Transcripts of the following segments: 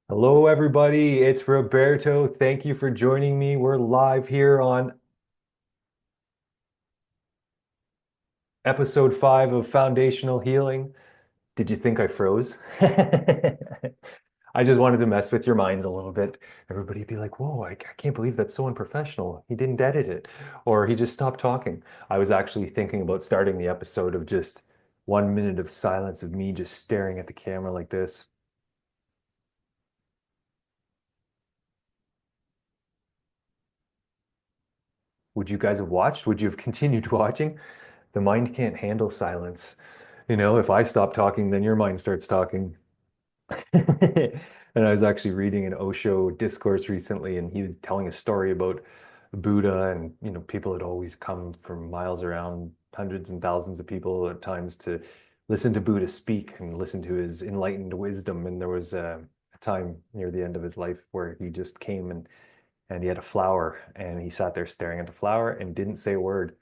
Hello, everybody. It's Roberto. Thank you for joining me. We're live here on episode 5 of Foundational Healing. Did you think I froze? I just wanted to mess with your minds a little bit. Everybody be like, whoa, I can't believe that's so unprofessional. He didn't edit it, or he just stopped talking. I was actually thinking about starting the episode of just 1 minute of silence of me just staring at the camera like this. Would you guys have watched? Would you have continued watching? The mind can't handle silence. If I stop talking, then your mind starts talking. And I was actually reading an Osho discourse recently, and he was telling a story about Buddha, and people had always come from miles around, hundreds and thousands of people at times to listen to Buddha speak and listen to his enlightened wisdom. And there was a time near the end of his life where he just came and he had a flower and he sat there staring at the flower and didn't say a word.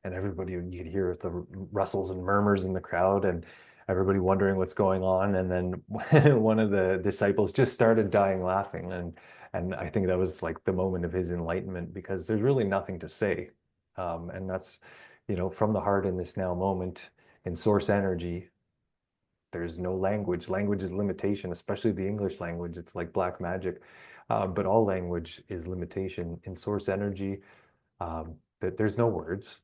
And everybody, you could hear the rustles and murmurs in the crowd and everybody wondering what's going on. And then one of the disciples just started dying laughing. And I think that was like the moment of his enlightenment because there's really nothing to say. And that's, from the heart in this now moment in source energy, there's no language. Language is limitation, especially the English language. It's like black magic. But all language is limitation. In source energy, that there's no words,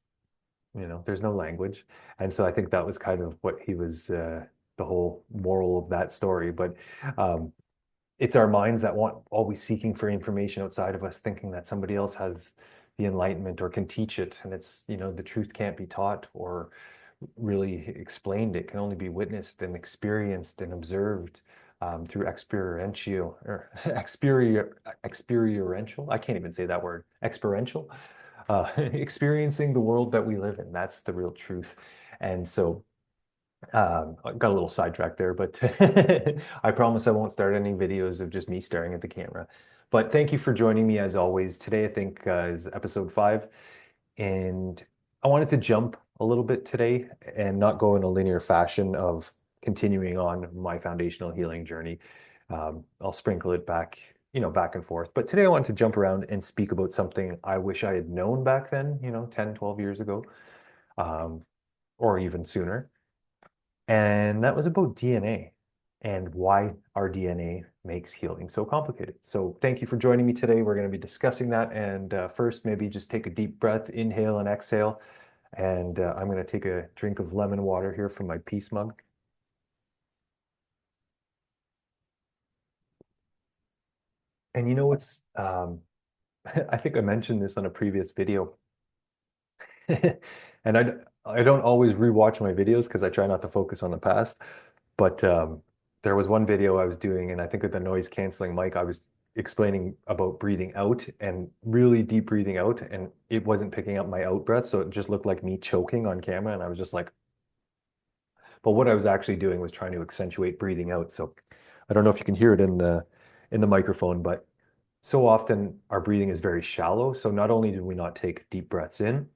there's no language. And so I think that was kind of what he was, the whole moral of that story. But um, it's our minds that want always seeking for information outside of us, thinking that somebody else has the enlightenment or can teach it. And it's, the truth can't be taught or really explained. It can only be witnessed and experienced and observed through experiential or experiential. I can't even say that word. Experiential. Experiencing the world that we live in. That's the real truth. And so I got a little sidetracked there, but I promise I won't start any videos of just me staring at the camera. But thank you for joining me as always. Today, I think, is episode 5, and I wanted to jump a little bit today and not go in a linear fashion of continuing on my foundational healing journey. I'll sprinkle it back, back and forth. But today I wanted to jump around and speak about something I wish I had known back then, 10, 12 years ago, um, or even sooner. And that was about DNA and why our DNA makes healing so complicated. So thank you for joining me today. We're going to be discussing that. And first, maybe just take a deep breath, inhale and exhale. And I'm going to take a drink of lemon water here from my peace mug. And you know what's, I think I mentioned this on a previous video. And I don't always rewatch my videos because I try not to focus on the past. But there was one video I was doing, and I think with the noise canceling mic, I was explaining about breathing out and really deep breathing out, and it wasn't picking up my out breath, so it just looked like me choking on camera, and I was just like, but what I was actually doing was trying to accentuate breathing out. So I don't know if you can hear it in the microphone, but so often our breathing is very shallow. So not only do we not take deep breaths in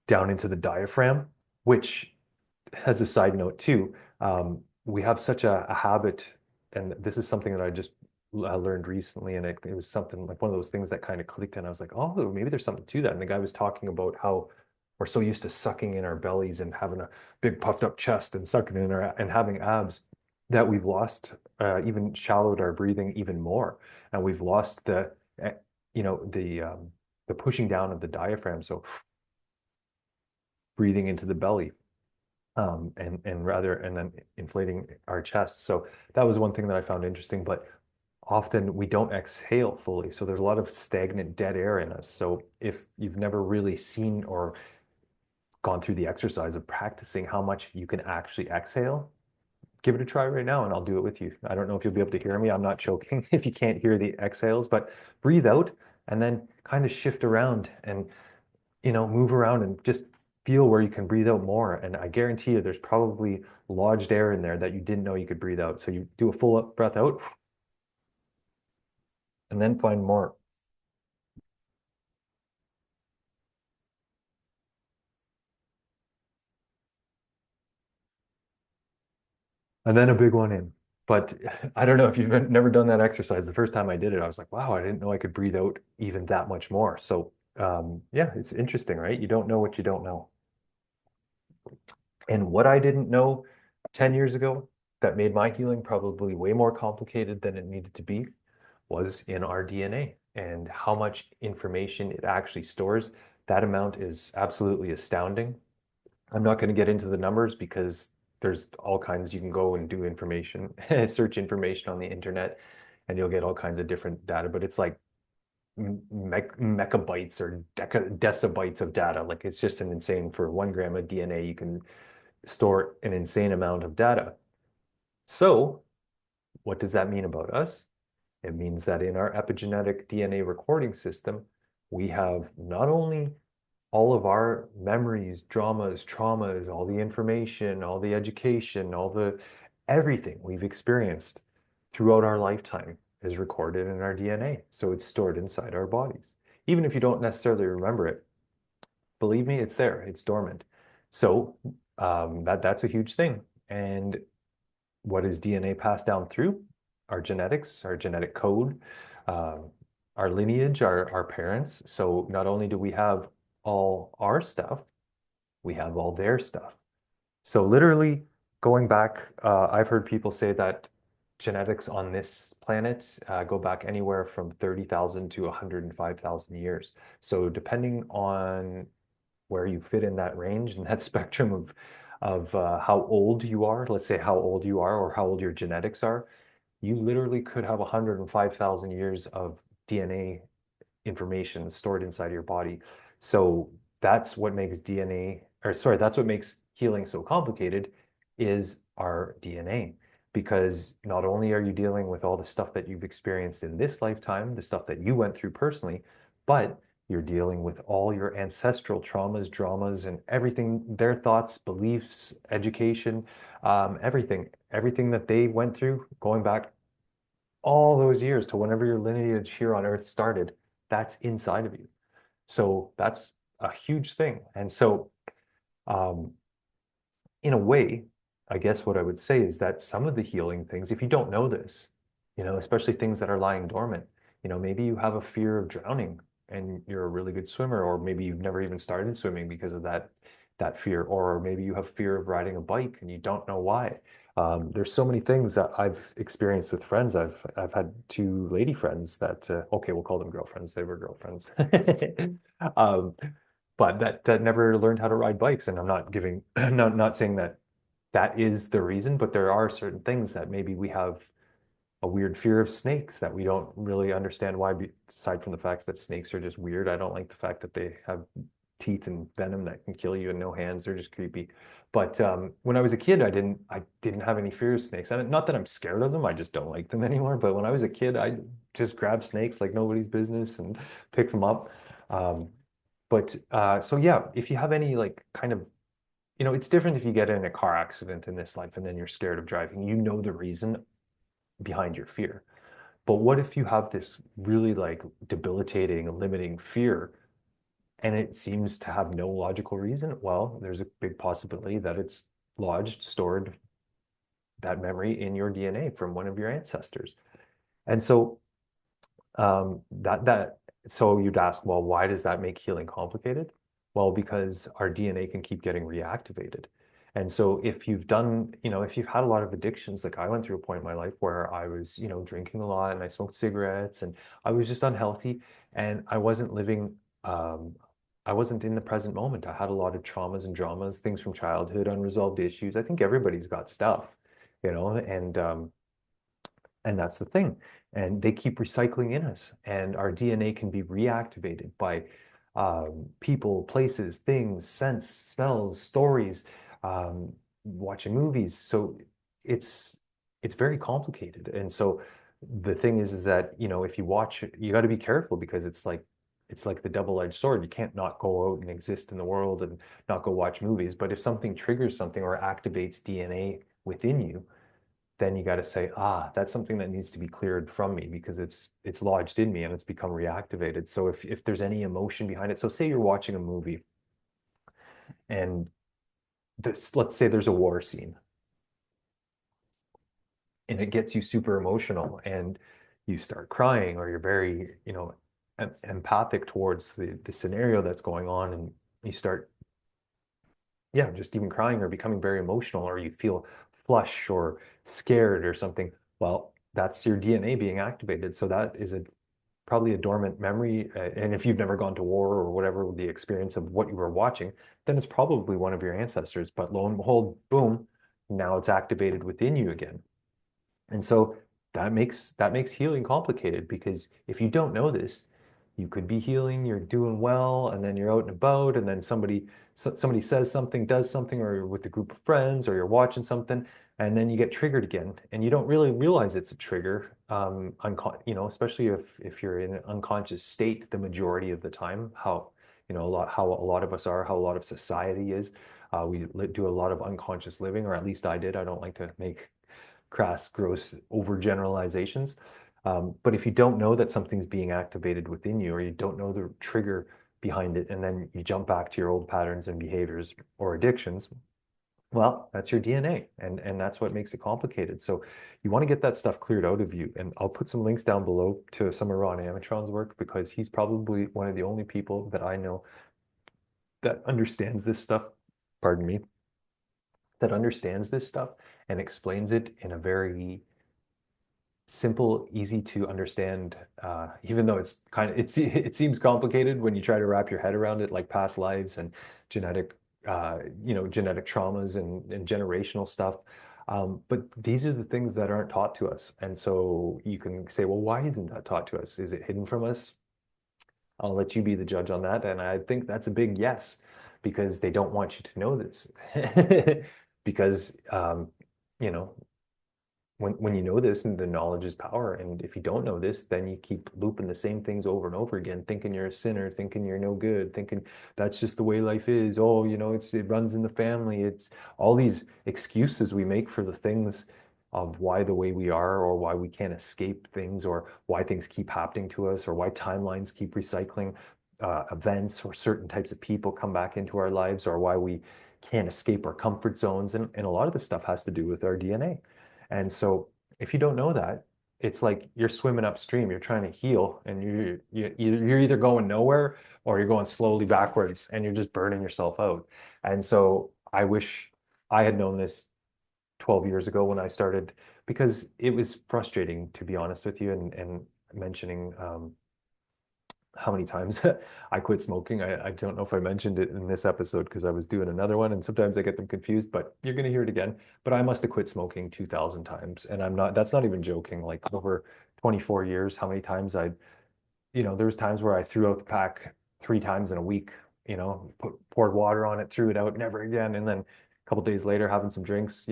down into the diaphragm, which as a side note too, we have such a habit, and this is something that I just learned recently, and it was something like one of those things that kind of clicked, and I was like, oh, maybe there's something to that. And the guy was talking about how we're so used to sucking in our bellies and having a big puffed up chest and sucking in our and having abs that we've lost, even shallowed our breathing even more, and we've lost eh, you know, the pushing down of the diaphragm. So breathing into the belly and then inflating our chest. So that was one thing that I found interesting. But often we don't exhale fully, so there's a lot of stagnant dead air in us. So if you've never really seen or gone through the exercise of practicing how much you can actually exhale, give it a try right now, and I'll do it with you. I don't know if you'll be able to hear me. I'm not choking if you can't hear the exhales, but breathe out and then kind of shift around and move around and just feel where you can breathe out more. And I guarantee you there's probably lodged air in there that you didn't know you could breathe out. So you do a full breath out and then find more. And then a big one in. But I don't know if you've never done that exercise. The first time I did it, I was like, wow, I didn't know I could breathe out even that much more. So yeah, it's interesting, right? You don't know what you don't know. And what I didn't know 10 years ago that made my healing probably way more complicated than it needed to be was in our DNA and how much information it actually stores. That amount is absolutely astounding. I'm not going to get into the numbers because there's all kinds you can go and do information, search information on the internet, and you'll get all kinds of different data, but it's like megabytes or decibytes of data. Like it's just an insane for 1 gram of DNA, you can store an insane amount of data. So, what does that mean about us? It means that in our epigenetic DNA recording system, we have not only all of our memories, dramas, traumas, all the information, all the education, all the everything we've experienced throughout our lifetime is recorded in our DNA. So it's stored inside our bodies. Even if you don't necessarily remember it, believe me, it's there, it's dormant. So that's a huge thing. And what is DNA passed down through? Our genetics, our genetic code, uh, our lineage, our parents. So not only do we have all our stuff, we have all their stuff. So literally going back, I've heard people say that genetics on this planet go back anywhere from 30,000 to 105,000 years. So depending on where you fit in that range and that spectrum of how old you are, let's say how old you are or how old your genetics are, you literally could have 105,000 years of DNA information stored inside your body. So that's what makes DNA, or sorry, that's what makes healing so complicated is our DNA. Because not only are you dealing with all the stuff that you've experienced in this lifetime, the stuff that you went through personally, but you're dealing with all your ancestral traumas, dramas, and everything, their thoughts, beliefs, education, everything that they went through, going back all those years to whenever your lineage here on Earth started, that's inside of you. So that's a huge thing. And so, um, in a way, I guess what I would say is that some of the healing things, if you don't know this, especially things that are lying dormant, maybe you have a fear of drowning and you're a really good swimmer, or maybe you've never even started swimming because of that fear, or maybe you have fear of riding a bike and you don't know why. There's so many things that I've experienced with friends. I've had two lady friends that okay, we'll call them girlfriends. They were girlfriends. um, but that never learned how to ride bikes. And I'm not giving, not saying that that is the reason, but there are certain things that maybe we have a weird fear of snakes that we don't really understand why, aside from the fact that snakes are just weird. I don't like the fact that they have teeth and venom that can kill you and no hands. They're just creepy. But when I was a kid, I didn't have any fear of snakes. And not that I'm scared of them, I just don't like them anymore. But when I was a kid, I just grabbed snakes like nobody's business and picked them up. Um, but so yeah, if you have any like kind of, it's different if you get in a car accident in this life and then you're scared of driving. You know the reason behind your fear. But what if you have this really like debilitating, limiting fear and it seems to have no logical reason? Well, there's a big possibility that it's lodged, stored that memory in your DNA from one of your ancestors. And so so you'd ask, well, why does that make healing complicated? Well, because our DNA can keep getting reactivated. And so if you've done, if you've had a lot of addictions, like I went through a point in my life where I was, drinking a lot and I smoked cigarettes and I was just unhealthy and I wasn't in the present moment. I had a lot of traumas and dramas, things from childhood, unresolved issues. I think everybody's got stuff, and that's the thing. And they keep recycling in us, and our DNA can be reactivated by people, places, things, scents, smells, stories, watching movies. So it's it's very complicated. And so the thing is that, if you watch it, you got to be careful because it's like the double-edged sword. You can't not go out and exist in the world and not go watch movies. But if something triggers something or activates DNA within you, then you got to say, that's something that needs to be cleared from me because it's lodged in me and it's become reactivated. So if there's any emotion behind it, so say you're watching a movie and let's say there's a war scene and it gets you super emotional, and you start crying, or you're very, empathic towards the scenario that's going on, and you start, yeah, just even crying or becoming very emotional, or you feel flush or scared or something. Well, that's your DNA being activated. So that is probably a dormant memory. And if you've never gone to war or whatever the experience of what you were watching, then it's probably one of your ancestors. But lo and behold, boom, now it's activated within you again. And so that makes healing complicated, because if you don't know this, you could be healing, you're doing well, and then you're out and about, and then somebody says something, does something, or you're with a group of friends, or you're watching something, and then you get triggered again, and you don't really realize it's a trigger, especially if you're in an unconscious state the majority of the time, how a lot of us are, how a lot of society is. We do a lot of unconscious living, or at least I did. I don't like to make crass, gross overgeneralizations. But if you don't know that something's being activated within you, or you don't know the trigger behind it, and then you jump back to your old patterns and behaviors or addictions, well, that's your DNA, and that's what makes it complicated. So you want to get that stuff cleared out of you. And I'll put some links down below to some of Ron Amitron's work, because he's probably one of the only people that I know that understands this stuff, pardon me, that understands this stuff and explains it in a very simple, easy to understand, even though it seems complicated when you try to wrap your head around it, like past lives and genetic, genetic traumas and generational stuff. But these are the things that aren't taught to us. And so you can say, well, why isn't that taught to us? Is it hidden from us? I'll let you be the judge on that. And I think that's a big yes, because they don't want you to know this. Because, you know, when you know this, and the knowledge is power, and if you don't know this, then you keep looping the same things over and over again, thinking you're a sinner, thinking you're no good, thinking that's just the way life is. Oh, it runs in the family. It's all these excuses we make for the things of why the way we are, or why we can't escape things, or why things keep happening to us, or why timelines keep recycling, events or certain types of people come back into our lives, or why we can't escape our comfort zones. And a lot of this stuff has to do with our DNA. And so if you don't know that, it's like you're swimming upstream, you're trying to heal, and you're either going nowhere, or you're going slowly backwards, and you're just burning yourself out. And so I wish I had known this 12 years ago when I started, because it was frustrating, to be honest with you, and mentioning how many times I quit smoking. I don't know if I mentioned it in this episode, because I was doing another one, and sometimes I get them confused, but you're going to hear it again. But I must have quit smoking 2,000 times. And that's not even joking. Like, over 24 years, how many times there was times where I threw out the pack 3 times in a week, poured water on it, threw it out, never again. And then a couple days later, having some drinks,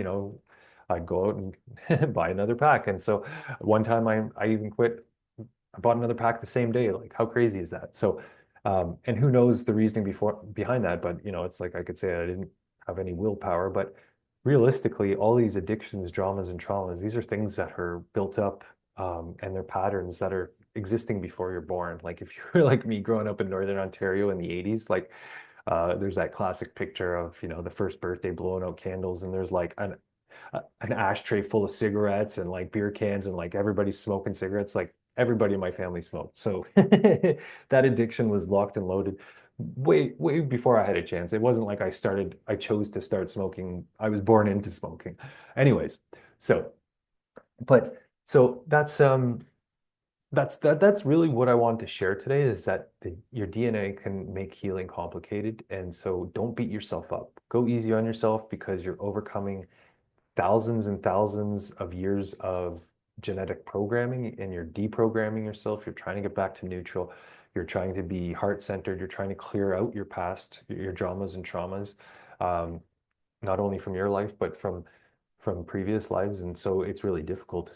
I'd go out and buy another pack. And so one time I even quit. I bought another pack the same day. Like, how crazy is that? So, and who knows the reasoning behind that? But it's like I could say I didn't have any willpower, but realistically, all these addictions, dramas, and traumas, these are things that are built up, and they're patterns that are existing before you're born. Like, if you're like me, growing up in Northern Ontario in the 80s, like, there's that classic picture of, the first birthday blowing out candles, and there's like an ashtray full of cigarettes and like beer cans, and like everybody's smoking cigarettes. Like, everybody in my family smoked. So that addiction was locked and loaded way, way before I had a chance. It wasn't like I chose to start smoking. I was born into smoking. Anyways, so, but so that's really what I want to share today, is that your DNA can make healing complicated. And so don't beat yourself up. Go easy on yourself, because you're overcoming thousands and thousands of years of genetic programming, and you're deprogramming yourself. You're trying to get back to neutral. You're trying to be heart-centered. You're trying to clear out your past, your dramas and traumas, um, not only from your life, but from previous lives. And so it's really difficult.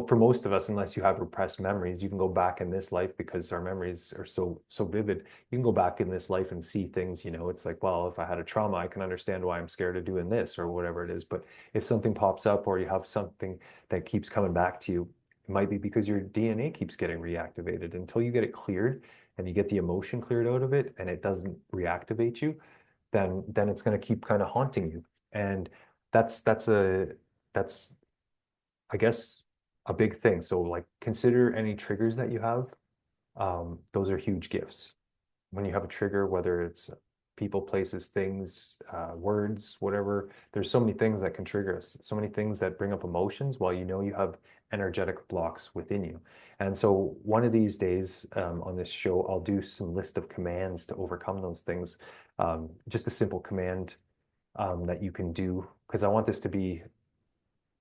For most of us, unless you have repressed memories, you can go back in this life, because our memories are so vivid. You can go back in this life and see things. It's like, well, if I had a trauma, I can understand why I'm scared of doing this, or whatever it is. But if something pops up, or you have something that keeps coming back to you, it might be because your DNA keeps getting reactivated. Until you get it cleared, and you get the emotion cleared out of it, and it doesn't reactivate you, then it's going to keep kind of haunting you. And that's I guess a big thing. So like consider any triggers that you have. Those are huge gifts. When you have a trigger, whether it's people, places, things, words, whatever, there's so many things that can trigger us, so many things that bring up emotions while you know you have energetic blocks within you. And so one of these days on this show, I'll do some list of commands to overcome those things. Just a simple command that you can do, because I want this to be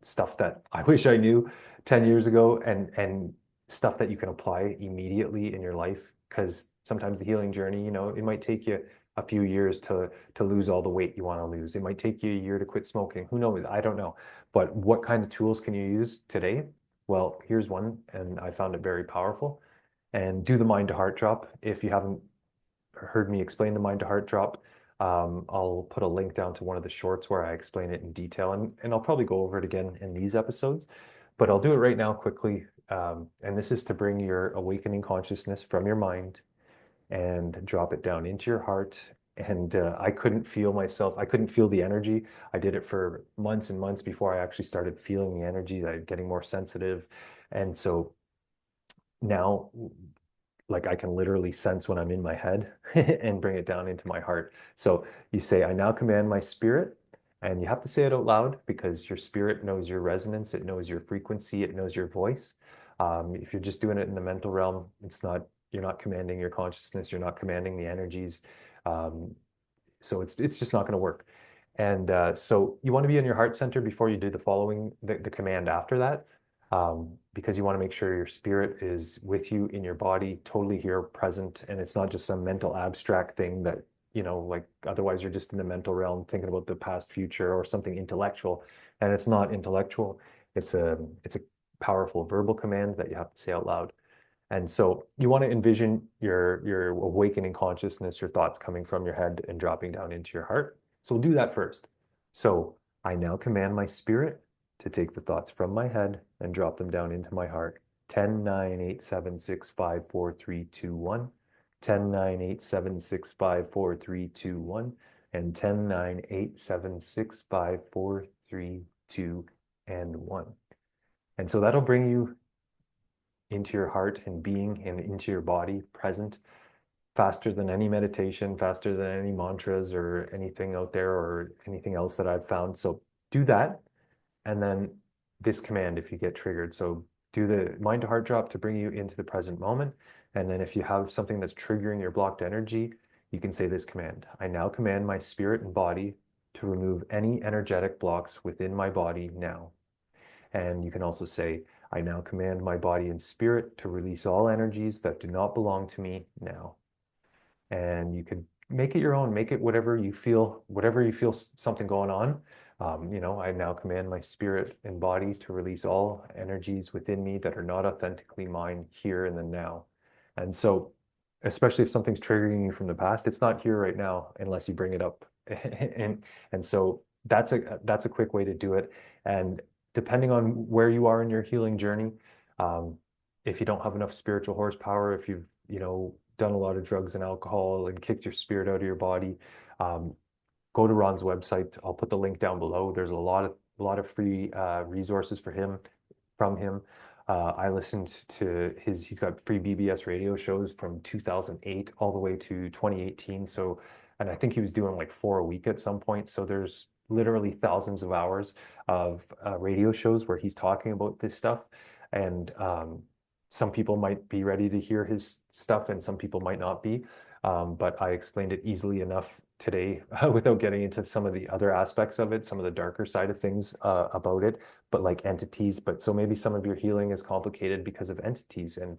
stuff that I wish I knew 10 years ago, and stuff that you can apply immediately in your life. Because sometimes the healing journey, it might take you a few years to lose all the weight you want to lose. It might take you a year to quit smoking. Who knows? I don't know. But what kind of tools can you use today? Well, here's one, and I found it very powerful. And do the mind to heart drop. If you haven't heard me explain the mind to heart drop, I'll put a link down to one of the shorts where I explain it in detail, and I'll probably go over it again in these episodes, but I'll do it right now quickly. And this is to bring your awakening consciousness from your mind and drop it down into your heart. And I couldn't feel myself. I couldn't feel the energy. I did it for months and months before I actually started feeling the energy, like getting more sensitive. And so now, like, I can literally sense when I'm in my head and bring it down into my heart. So you say, I now command my spirit, and you have to say it out loud because your spirit knows your resonance, it knows your frequency, it knows your voice. If you're just doing it in the mental realm, you're not commanding your consciousness, you're not commanding the energies. So it's just not going to work. And so you want to be in your heart center before you do the command after that, because you want to make sure your spirit is with you in your body, totally here, present, and it's not just some mental abstract thing that, like otherwise you're just in the mental realm thinking about the past, future, or something intellectual, and it's not intellectual. It's a powerful verbal command that you have to say out loud. And so you want to envision your awakening consciousness, your thoughts coming from your head and dropping down into your heart. So we'll do that first. So I now command my spirit to take the thoughts from my head and drop them down into my heart. 10, 9, 8, 7, 6, 5, 4, 3, 2, 1. 10, 9, 8, 7, 6, 5, 4, 3, 2, 1. And 10, 9, 8, 7, 6, 5, 4, 3, 2, and 1. And so that'll bring you into your heart and being and into your body, present, faster than any meditation, faster than any mantras or anything out there or anything else that I've found. So do that. And then this command, if you get triggered. So do the mind to heart drop to bring you into the present moment. And then if you have something that's triggering your blocked energy, you can say this command. I now command my spirit and body to remove any energetic blocks within my body now. And you can also say, I now command my body and spirit to release all energies that do not belong to me now. And you could make it your own, make it whatever you feel something going on. I now command my spirit and body to release all energies within me that are not authentically mine here and then now. And so, especially if something's triggering you from the past, it's not here right now unless you bring it up. And so that's a quick way to do it. And depending on where you are in your healing journey, if you don't have enough spiritual horsepower, if you've, done a lot of drugs and alcohol and kicked your spirit out of your body, go to Ron's website. I'll put the link down below. There's a lot of free resources from him. I listened to he's got free BBS radio shows from 2008 all the way to 2018. So, and I think he was doing like 4 a week at some point. So there's literally thousands of hours of radio shows where he's talking about this stuff. And some people might be ready to hear his stuff and some people might not be. But I explained it easily enough today without getting into some of the other aspects of it, some of the darker side of things about it, but like entities. But so maybe some of your healing is complicated because of entities. And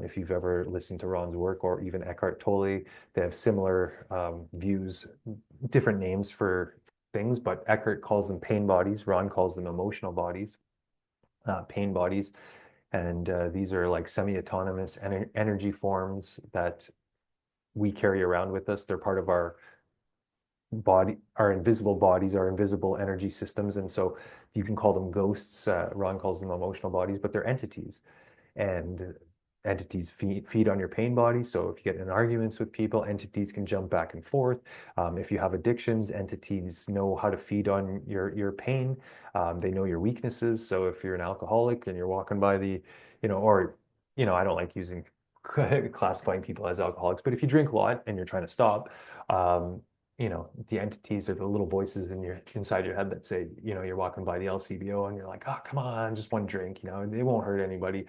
if you've ever listened to Ron's work or even Eckhart Tolle, they have similar views, different names for things, but Eckhart calls them pain bodies. Ron calls them emotional bodies, pain bodies. And these are like semi-autonomous energy forms that we carry around with us. They're part of our body, our invisible bodies, our invisible energy systems. And so you can call them ghosts. Ron calls them emotional bodies, but they're entities. And entities feed on your pain body. So if you get in arguments with people, entities can jump back and forth. If you have addictions, entities know how to feed on your pain. They know your weaknesses. So if you're an alcoholic and you're walking by the, or, I don't like using classifying people as alcoholics, but if you drink a lot and you're trying to stop, the entities are the little voices inside your head that say, you're walking by the LCBO and you're like, oh, come on, just one drink, it won't hurt anybody.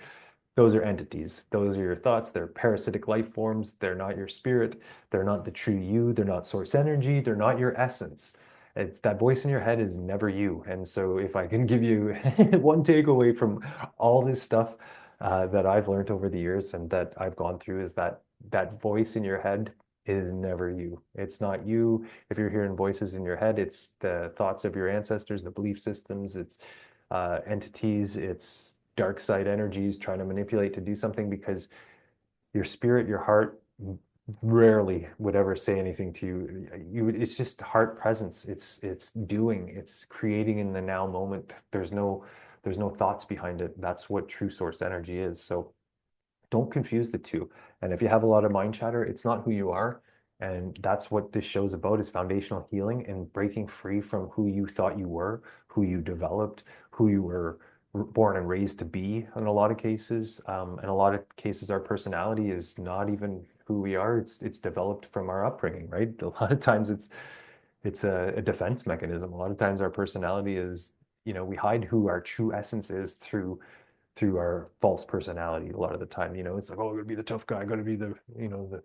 Those are entities. Those are your thoughts. They're parasitic life forms. They're not your spirit. They're not the true you. They're not source energy. They're not your essence. It's that voice in your head is never you. And so if I can give you one takeaway from all this stuff that I've learned over the years and that I've gone through is that that voice in your head is never you. It's not you. If you're hearing voices in your head, it's the thoughts of your ancestors, the belief systems, it's entities, it's dark side energies trying to manipulate to do something, because your spirit, your heart rarely would ever say anything to you. It's just heart presence. It's doing, it's creating in the now moment. There's no thoughts behind it. That's what true source energy is. So don't confuse the two. And if you have a lot of mind chatter, it's not who you are. And that's what this show's about, is foundational healing and breaking free from who you thought you were, who you developed, who you were born and raised to be in a lot of cases. In a lot of cases, our personality is not even who we are. It's developed from our upbringing, right? A lot of times it's a defense mechanism. A lot of times our personality is, we hide who our true essence is through our false personality. A lot of the time, it's like, oh, I'm gonna be the tough guy, I'm gonna be the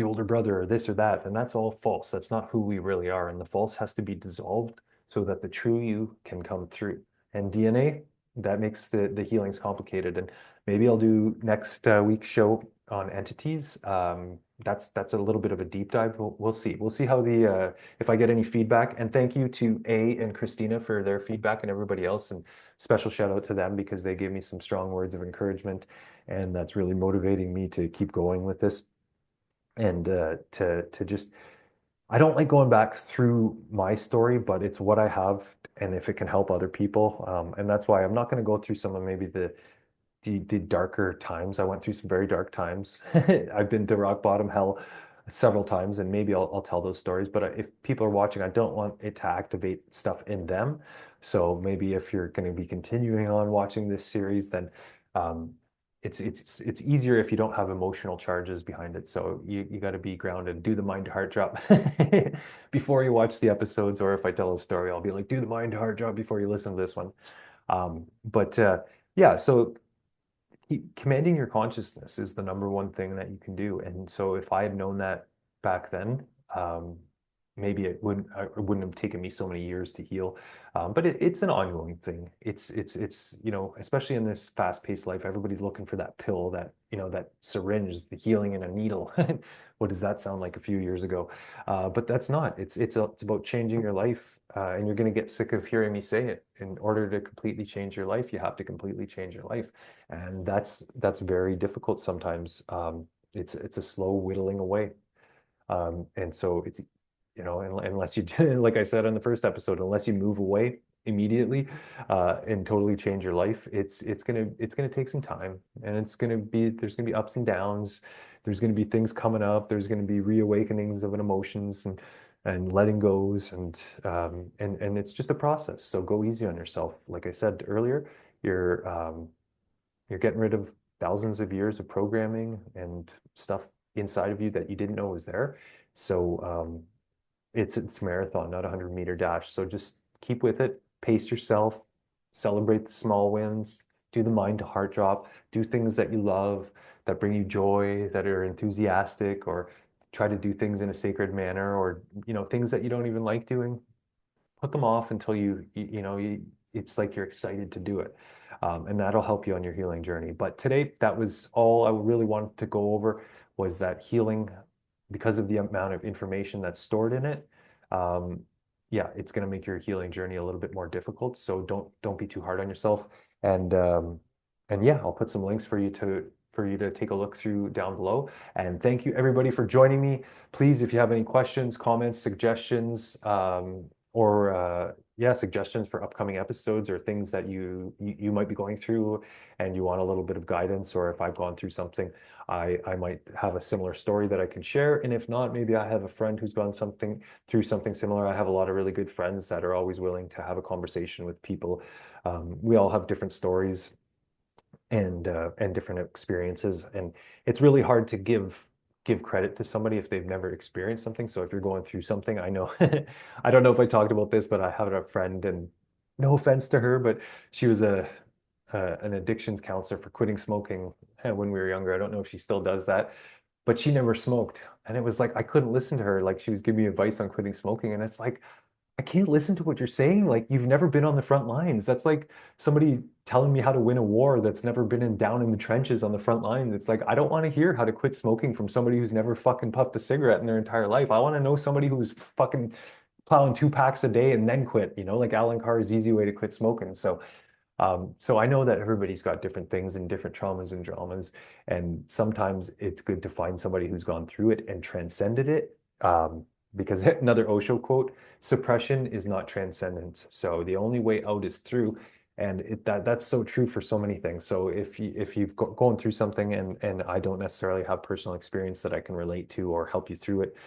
older brother or this or that. And that's all false. That's not who we really are. And the false has to be dissolved so that the true you can come through. And DNA, that makes the healings complicated. And maybe I'll do next week's show on entities. That's a little bit of a deep dive. We'll see. We'll see how if I get any feedback. And thank you to A and Christina for their feedback, and everybody else. And special shout out to them because they gave me some strong words of encouragement. And that's really motivating me to keep going with this. And to just, I don't like going back through my story, but it's what I have, and if it can help other people, and that's why I'm not going to go through some of maybe the darker times. I went through some very dark times. I've been to rock bottom hell several times, and maybe I'll tell those stories. But if people are watching, I don't want it to activate stuff in them. So maybe if you're going to be continuing on watching this series, then it's easier if you don't have emotional charges behind it. So you got to be grounded. Do the mind to heart drop before you watch the episodes, or if I tell a story, I'll be like, do the mind to heart drop before you listen to this one. But yeah, so commanding your consciousness is the number one thing that you can do. And so if I had known that back then, maybe it wouldn't have taken me so many years to heal. But it's an ongoing thing. It's especially in this fast-paced life, everybody's looking for that pill, that syringe, the healing in a needle. What does that sound like a few years ago? But that's not. It's about changing your life, and you're going to get sick of hearing me say it. In order to completely change your life, you have to completely change your life, and that's very difficult sometimes. It's a slow whittling away, and so it's unless you like I said in the first episode, unless you move away immediately and totally change your life, it's gonna take some time, and there's gonna be ups and downs. There's gonna be things coming up. There's gonna be reawakenings of an emotions and letting goes, and it's just a process. So go easy on yourself. Like I said earlier, you're getting rid of thousands of years of programming and stuff inside of you that you didn't know was there. So it's a marathon, not a 100-meter dash. So just keep with it, pace yourself, celebrate the small wins, do the mind to heart drop, do things that you love, that bring you joy, that are enthusiastic, or try to do things in a sacred manner, or things that you don't even like doing. Put them off until it's like you're excited to do it. And that'll help you on your healing journey. But today, that was all I really wanted to go over, was that healing, because of the amount of information that's stored in it. Yeah, it's going to make your healing journey a little bit more difficult. So don't be too hard on yourself. And yeah, I'll put some links for you to take a look through down below. And thank you everybody for joining me. Please, if you have any questions, comments, suggestions, or yeah, suggestions for upcoming episodes or things that you might be going through and you want a little bit of guidance, or if I've gone through something, I might have a similar story that I can share. And if not, maybe I have a friend who's gone something through something similar. I have a lot of really good friends that are always willing to have a conversation with people. We all have different stories and different experiences, and it's really hard to give credit to somebody if they've never experienced something. So if you're going through something, I know I don't know if I talked about this, but I have a friend, and no offense to her, but she was a an addictions counselor for quitting smoking when we were younger. I don't know if she still does that, but she never smoked. And it was like I couldn't listen to her. Like she was giving me advice on quitting smoking, and it's like I can't listen to what you're saying. Like you've never been on the front lines. That's like somebody telling me how to win a war that's never been down in the trenches on the front lines. It's like I don't want to hear how to quit smoking from somebody who's never fucking puffed a cigarette in their entire life. I want to know somebody who's fucking plowing 2 packs a day and then quit, like Alan Carr's easy way to quit smoking. So I know that everybody's got different things and different traumas and dramas, and sometimes it's good to find somebody who's gone through it and transcended it. Because another Osho quote, suppression is not transcendence. So the only way out is through, and that's so true for so many things. So if you've gone through something and I don't necessarily have personal experience that I can relate to or help you through it,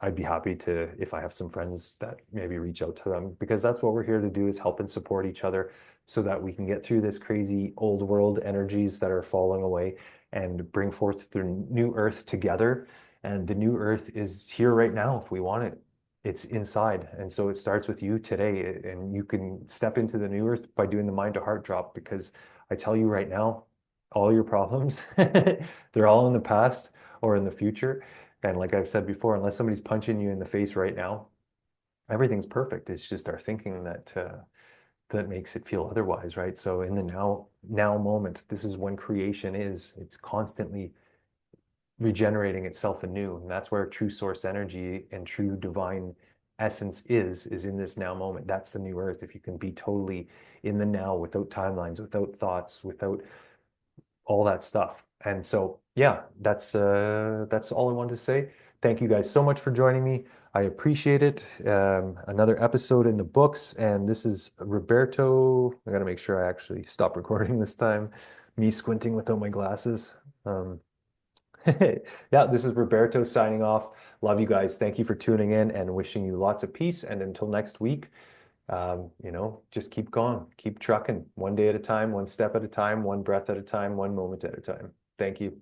I'd be happy to, if I have some friends, that maybe reach out to them, because that's what we're here to do, is help and support each other so that we can get through this crazy old world energies that are falling away and bring forth the new earth together. And the new earth is here right now if we want it. It's inside. And so it starts with you today. And you can step into the new earth by doing the mind to heart drop, because I tell you right now, all your problems, they're all in the past or in the future. And like I've said before, unless somebody's punching you in the face right now, everything's perfect. It's just our thinking that makes it feel otherwise, right? So in the now moment, this is when creation is. It's constantly regenerating itself anew. And that's where true source energy and true divine essence is in this now moment. That's the new earth. If you can be totally in the now, without timelines, without thoughts, without all that stuff. And so, yeah, that's all I wanted to say. Thank you guys so much for joining me. I appreciate it. Another episode in the books, and this is Roberto. I gotta make sure I actually stop recording this time. Me squinting without my glasses. Yeah, this is Roberto signing off. Love you guys. Thank you for tuning in, and wishing you lots of peace. And until next week, just keep going, keep trucking, one day at a time, one step at a time, one breath at a time, one moment at a time. Thank you.